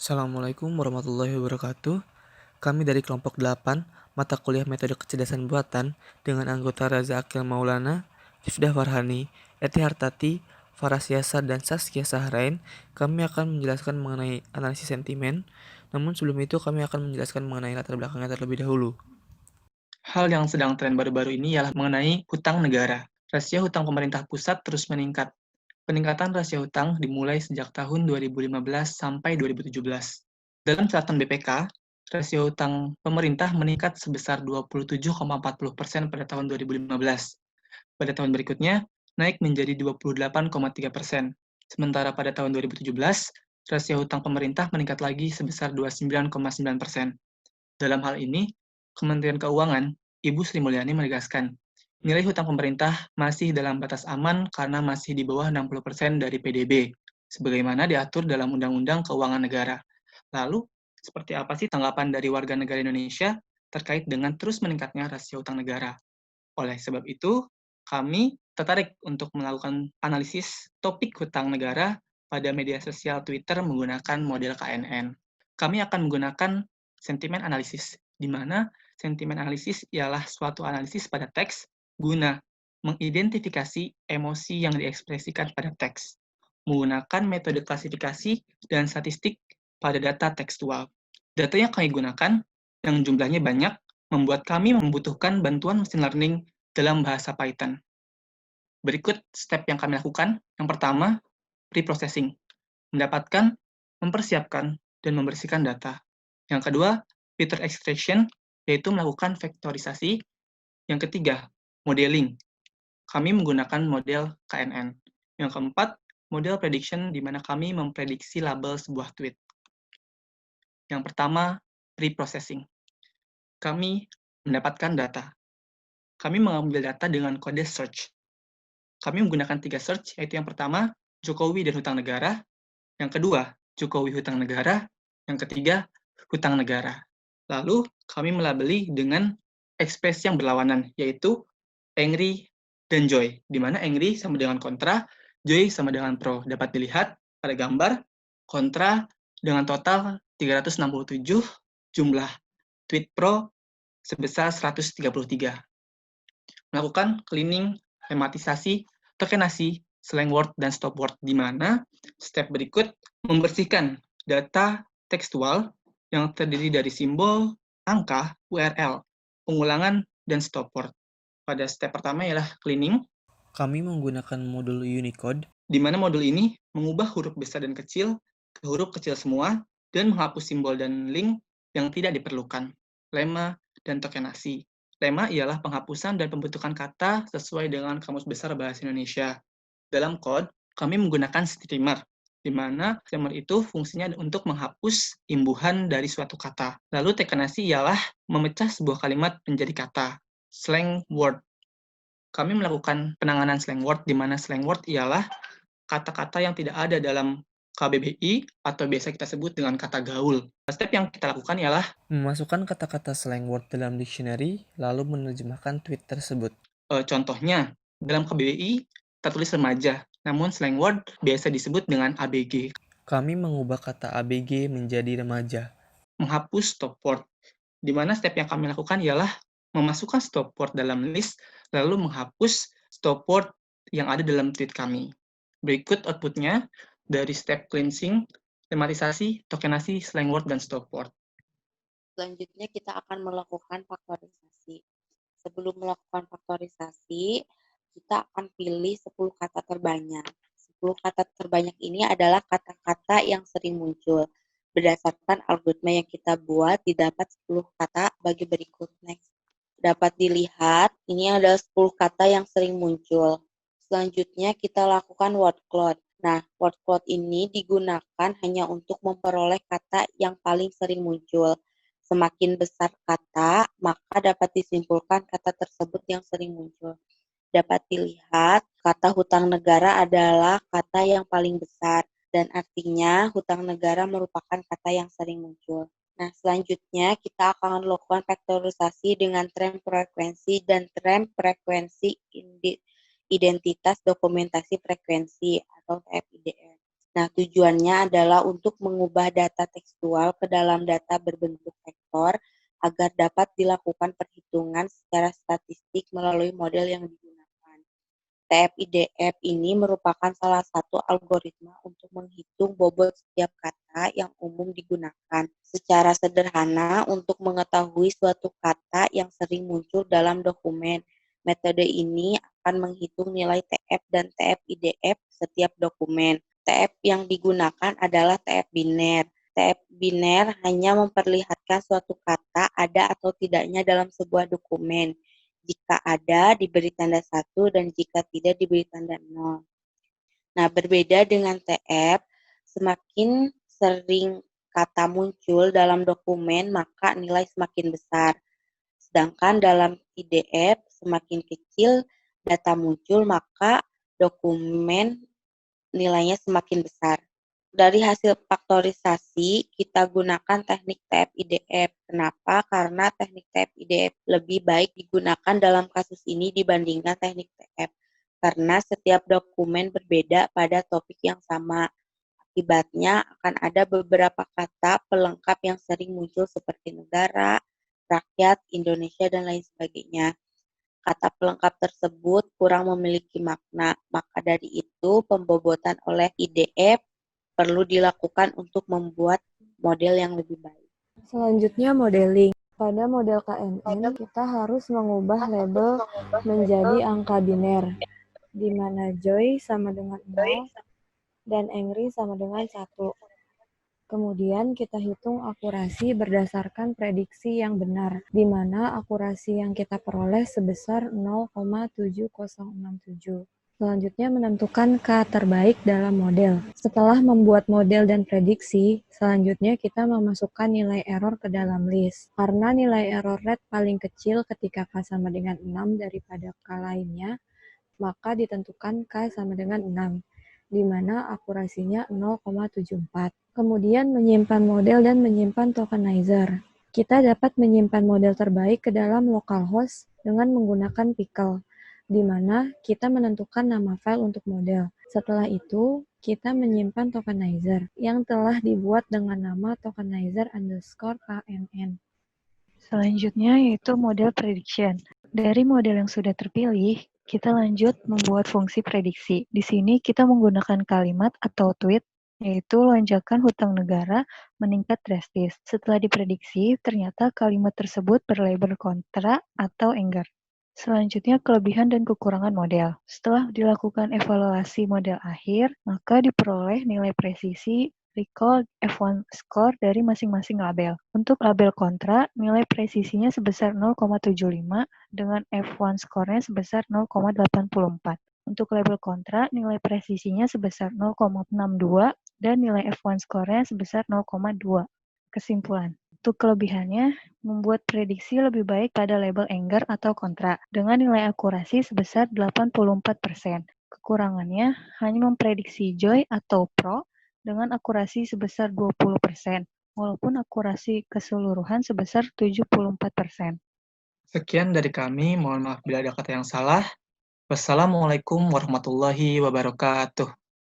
Assalamualaikum warahmatullahi wabarakatuh. Kami dari kelompok 8, mata kuliah Metode Kecerdasan Buatan dengan anggota Raza Akil Maulana, Ifdah Farhani, Eti Hartati, Faras Yasa, dan Saskia Sahrain. Kami akan menjelaskan mengenai analisis sentimen. Namun sebelum itu kami akan menjelaskan mengenai latar belakangnya terlebih dahulu. Hal yang sedang tren baru-baru ini ialah mengenai hutang negara. Rasio hutang pemerintah pusat terus meningkat. Peningkatan rasio hutang dimulai sejak tahun 2015 sampai 2017. Dalam catatan BPK, rasio hutang pemerintah meningkat sebesar 27,40% pada tahun 2015. Pada tahun berikutnya, naik menjadi 28,3%. Sementara pada tahun 2017, rasio hutang pemerintah meningkat lagi sebesar 29,9%. Dalam hal ini, Kementerian Keuangan, Ibu Sri Mulyani menegaskan, nilai hutang pemerintah masih dalam batas aman karena masih di bawah 60% dari PDB, sebagaimana diatur dalam Undang-Undang Keuangan Negara. Lalu, seperti apa sih tanggapan dari warga negara Indonesia terkait dengan terus meningkatnya rasio hutang negara? Oleh sebab itu, kami tertarik untuk melakukan analisis topik hutang negara pada media sosial Twitter menggunakan model KNN. Kami akan menggunakan sentimen analisis, di mana sentimen analisis ialah suatu analisis pada teks guna mengidentifikasi emosi yang diekspresikan pada teks, menggunakan metode klasifikasi dan statistik pada data tekstual. Data yang kami gunakan, yang jumlahnya banyak, membuat kami membutuhkan bantuan mesin learning dalam bahasa Python. Berikut step yang kami lakukan. Yang pertama, pre-processing. Mendapatkan, mempersiapkan, dan membersihkan data. Yang kedua, filter extraction, yaitu melakukan vektorisasi. Yang ketiga, modeling. Kami menggunakan model KNN. Yang keempat, model prediction, di mana kami memprediksi label sebuah tweet. Yang pertama, pre-processing. Kami mendapatkan data. Kami mengambil data dengan kode search. Kami menggunakan 3 search, yaitu yang pertama, Jokowi dan hutang negara, yang kedua, Jokowi hutang negara, yang ketiga, hutang negara. Lalu, kami melabeli dengan ekspresi yang berlawanan, yaitu angry dan joy, di mana angry sama dengan kontra, joy sama dengan pro. Dapat dilihat pada gambar, kontra dengan total 367, jumlah tweet pro sebesar 133. Melakukan cleaning, tematisasi, tokenasi, slang word, dan stop word, di mana step berikut membersihkan data tekstual yang terdiri dari simbol, angka, URL, pengulangan, dan stop word. Pada step pertama ialah cleaning, Kami menggunakan modul Unicode. di mana modul ini mengubah huruf besar dan kecil ke huruf kecil semua dan menghapus simbol dan link yang tidak diperlukan. Lema dan tokenasi. Lema ialah penghapusan dan pembentukan kata sesuai dengan Kamus Besar Bahasa Indonesia. Dalam code, kami menggunakan streamer, di mana streamer itu fungsinya untuk menghapus imbuhan dari suatu kata. Lalu tokenasi ialah memecah sebuah kalimat menjadi kata. Slang word. Kami melakukan penanganan slang word, di mana slang word ialah kata-kata yang tidak ada dalam KBBI atau biasa kita sebut dengan kata gaul. Step yang kita lakukan ialah Memasukkan kata-kata slang word dalam dictionary, lalu menerjemahkan tweet tersebut. contohnya, dalam KBBI tertulis remaja, namun slang word biasa disebut dengan ABG. Kami mengubah kata ABG menjadi remaja. Menghapus stop word, di mana step yang kami lakukan ialah memasukkan stop word dalam list, lalu menghapus stop word yang ada dalam tweet kami. Berikut outputnya dari step cleansing, tematisasi, tokenasi, slang word, dan stop word. Selanjutnya kita akan melakukan faktorisasi. Sebelum melakukan faktorisasi, kita akan pilih 10 kata terbanyak. 10 kata terbanyak ini adalah kata-kata yang sering muncul. Berdasarkan algoritma yang kita buat, didapat 10 kata bagi berikut. Next. Dapat dilihat, ini adalah 10 kata yang sering muncul. Selanjutnya kita lakukan word cloud. Nah, word cloud ini digunakan hanya untuk memperoleh kata yang paling sering muncul. Semakin besar kata, maka dapat disimpulkan kata tersebut yang sering muncul. Dapat dilihat, kata hutang negara adalah kata yang paling besar, dan artinya hutang negara merupakan kata yang sering muncul. Nah, selanjutnya kita akan melakukan faktorisasi dengan tren frekuensi dan tren frekuensi identitas dokumentasi frekuensi atau TFIDF. Nah, tujuannya adalah untuk mengubah data tekstual ke dalam data berbentuk vektor agar dapat dilakukan perhitungan secara statistik melalui model yang digunakan. TF-IDF ini merupakan salah satu algoritma untuk menghitung bobot setiap kata yang umum digunakan. Secara sederhana, untuk mengetahui suatu kata yang sering muncul dalam dokumen, metode ini akan menghitung nilai TF dan TF-IDF setiap dokumen. TF yang digunakan adalah TF biner. TF biner hanya memperlihatkan suatu kata ada atau tidaknya dalam sebuah dokumen. Jika ada, diberi tanda 1 dan jika tidak, diberi tanda 0. Nah, berbeda dengan TF, semakin sering kata muncul dalam dokumen, maka nilai semakin besar. Sedangkan dalam IDF, semakin kecil data muncul, maka dokumen nilainya semakin besar. Dari hasil faktorisasi, kita gunakan teknik TF-IDF. Kenapa? Karena teknik TF-IDF lebih baik digunakan dalam kasus ini dibandingkan teknik TF. Karena setiap dokumen berbeda pada topik yang sama. Akibatnya akan ada beberapa kata pelengkap yang sering muncul seperti negara, rakyat, Indonesia, dan lain sebagainya. Kata pelengkap tersebut kurang memiliki makna, maka dari itu pembobotan oleh IDF perlu dilakukan untuk membuat model yang lebih baik. Selanjutnya modeling. Pada model KNN, kita harus mengubah label menjadi angka biner, di mana Joy sama dengan 0 dan Angry sama dengan 1. Kemudian kita hitung akurasi berdasarkan prediksi yang benar, di mana akurasi yang kita peroleh sebesar 0,7067. Selanjutnya menentukan K terbaik dalam model. Setelah membuat model dan prediksi, selanjutnya kita memasukkan nilai error ke dalam list. Karena nilai error rate paling kecil ketika K sama dengan 6 daripada K lainnya, maka ditentukan K sama dengan 6, di mana akurasinya 0,74. Kemudian menyimpan model dan menyimpan tokenizer. Kita dapat menyimpan model terbaik ke dalam localhost dengan menggunakan pickle, di mana kita menentukan nama file untuk model. Setelah itu, kita menyimpan tokenizer yang telah dibuat dengan nama tokenizer_knn. Selanjutnya yaitu model prediction. Dari model yang sudah terpilih, kita lanjut membuat fungsi prediksi. Di sini kita menggunakan kalimat atau tweet, yaitu lonjakan hutang negara meningkat drastis. Setelah diprediksi, ternyata kalimat tersebut berlabel kontra atau enggar. Selanjutnya, kelebihan dan kekurangan model. Setelah dilakukan evaluasi model akhir, maka diperoleh nilai presisi recall F1 score dari masing-masing label. Untuk label kontra, nilai presisinya sebesar 0,75 dengan F1 score-nya sebesar 0,84. Untuk label kontra, nilai presisinya sebesar 0,62 dan nilai F1 score-nya sebesar 0,2. Kesimpulan. Untuk kelebihannya, membuat prediksi lebih baik pada label enggar atau kontra dengan nilai akurasi sebesar 84%. Kekurangannya hanya memprediksi joy atau pro dengan akurasi sebesar 20%, walaupun akurasi keseluruhan sebesar 74%. Sekian dari kami, mohon maaf bila ada kata yang salah. Wassalamualaikum warahmatullahi wabarakatuh.